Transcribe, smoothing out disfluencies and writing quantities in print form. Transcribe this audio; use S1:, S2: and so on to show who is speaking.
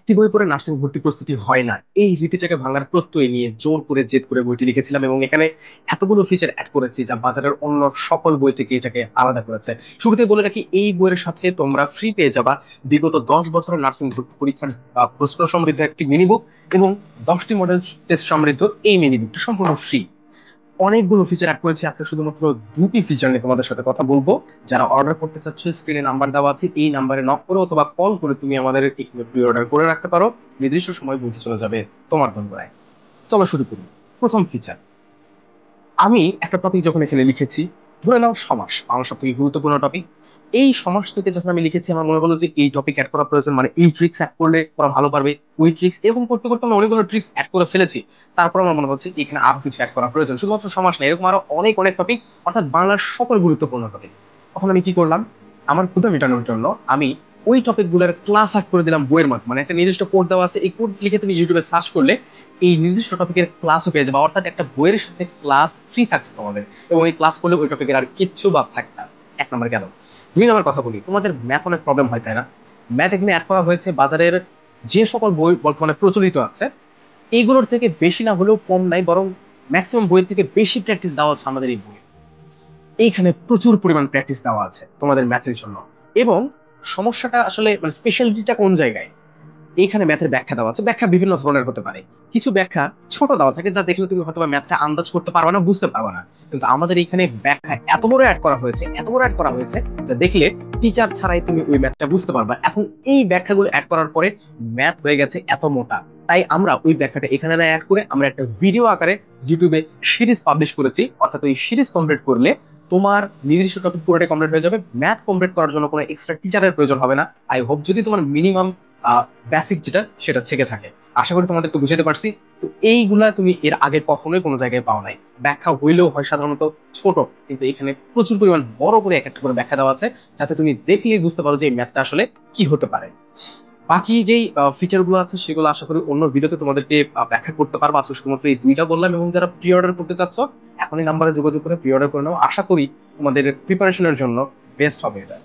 S1: একটি বই পড়ে নার্সিং ভর্তি প্রস্তুতি হয় না, এই রীতিটাকে ভাঙার প্রত্যয় নিয়ে জোর করে জেদ করে বইটি লিখেছিলাম এবং এখানে এতগুলো ফিচার অ্যাড করেছি যা বাজারের অন্য সকল বই থেকে এটাকে আলাদা করেছে। শুরুতে বলে রাখি, এই বইয়ের সাথে তোমরা ফ্রি পেয়ে যাবা বিগত 10 বছরের নার্সিং ভর্তি পরীক্ষার প্রশ্ন সমৃদ্ধ একটি মিনি বুক এবং 10টি মডেল টেস্ট সমৃদ্ধ এই মিনি বুকটা সম্পূর্ণ ফ্রি। অনেকগুলো ফিচার অ্যাড করেছি, আজকে শুধুমাত্র দুটি ফিচার নিয়ে তোমাদের সাথে কথা বলবো। যারা অর্ডার করতে চাচ্ছ, স্ক্রিনে নাম্বার দেওয়া আছে, এই নাম্বারে নক করে অথবা কল করে তুমি আমাদের এখানে প্রি অর্ডার করে রাখতে পারো। নির্দিষ্ট সময় বুকে চলে যাবে তোমার দরবারে। চলো শুরু করি। প্রথম ফিচার, আমি একটা টপিক যখন এখানে লিখেছি, ধরে নাও সমাস, আমার সব থেকে গুরুত্বপূর্ণ টপিক। এই সমাস থেকে যখন আমি লিখেছি, আমার মনে হলো যে এই টপিক অ্যাড করা প্রয়োজন, মানে এই ট্রিক্স অ্যাড করলে ওরা ভালো পারবে। ওই ট্রিক্স এরকম করতে করতে আমি অনেকগুলো ট্রিক্স অ্যাড করে ফেলেছি। তারপর আমার মনে হচ্ছে এখানে আরো কিছু অ্যাড করা প্রয়োজন, শুধুমাত্র সমাস না, এরকম আরো অনেক অনেক টপিক, অর্থাৎ বাংলার সকল গুরুত্বপূর্ণ টপিক। তখন আমি কি করলাম, আমার ক্ষুধা মেটানোর জন্য আমি ওই টপিক গুলোর ক্লাস অ্যাড করে দিলাম বইয়ের মাঝে। মানে একটা নির্দিষ্ট কোড দেওয়া আছে, এই কোড লিখে তুমি ইউটিউবে সার্চ করলে এই নির্দিষ্ট টপিকের ক্লাসও পেয়ে যাবে, অর্থাৎ একটা বইয়ের সাথে ক্লাস ফ্রি থাকছে তোমাদের। এবং এই ক্লাস করলে ওই টপিকের আর কিচ্ছু বাদ থাকবে না। এক নম্বর গেল। দুই নম্বর কথা বলি, তোমাদের ম্যাথ অনেক প্রবলেম হয় তাই না? ম্যাথ এখানে অ্যাড করা হয়েছে বাজারের যে সকল বই বর্তমানে প্রচলিত আছে এইগুলোর থেকে বেশি না হলেও কম নাই, বরং ম্যাক্সিমাম বইয়ের থেকে বেশি প্র্যাকটিস দেওয়া হচ্ছে আমাদের এই বই। এইখানে প্রচুর পরিমাণ প্র্যাকটিস দেওয়া আছে তোমাদের ম্যাথের জন্য। এবং সমস্যাটা আসলে মানে স্পেশালিটিটা কোন জায়গায়, এইখানে ম্যাথের ব্যাখ্যা দেওয়া আছে। ব্যাখ্যা বিভিন্ন ধরনের হতে পারে। কিছু ব্যাখ্যা ছোট দেওয়া থাকে যা দেখলে তুমি হয়তো ম্যাথটা আন্দাজ করতে পারবে না, বুঝতে পারবে না। কিন্তু আমাদের এখানে ব্যাখ্যা এত বড় অ্যাড করা হয়েছে, এত বড় অ্যাড করা হয়েছে যা দেখলে টিচার ছাড়াই তুমি ওই ম্যাথটা বুঝতে পারবে। এখন এই ব্যাখ্যাগুলো অ্যাড করার পরে ম্যাথ হয়ে গেছে এত মোটা, তাই আমরা ওই ব্যাখ্যাটা এখানে না অ্যাড করে আমরা একটা ভিডিও আকারে ইউটিউবে সিরিজ পাবলিশ করেছি। অর্থাৎ ওই সিরিজ কমপ্লিট করলে তোমার নির্দিষ্ট টপিক পুরোটাই কমপ্লিট হয়ে যাবে। ম্যাথ কমপ্লিট করার জন্য কোনো এক্সট্রা টিচারের প্রয়োজন হবে না। আই হোপ যদি তোমার মিনিমাম বেসিক যেটা সেটা থেকে থাকে। আশা করি তোমাদেরকে বুঝাতে পারছি। তো এইগুলা তুমি এর আগে কখনোই কোনো জায়গায় পাও নাই। ব্যাখ্যা হইলেও হয় সাধারণত ছোট, কিন্তু এখানে প্রচুর পরিমাণ বড় করে এক একটা করে ব্যাখ্যা দেওয়া আছে, যাতে তুমি দেখলেই বুঝতে পারো যে এই ম্যাথটা আসলে কি হতে পারে। বাকি যেই ফিচার গুলো আছে সেগুলো আশা করি অন্য ভিডিওতে তোমাদেরকে ব্যাখ্যা করতে পারবো। আজকে শুধুমাত্র এই দুইটা বললাম, এবং যারা প্রি অর্ডার করতে চাচ্ছ এখনই নাম্বারে যোগাযোগ করে প্রি অর্ডার করে নাও। আশা করি তোমাদের প্রিপারেশনের জন্য বেস্ট হবে এটা।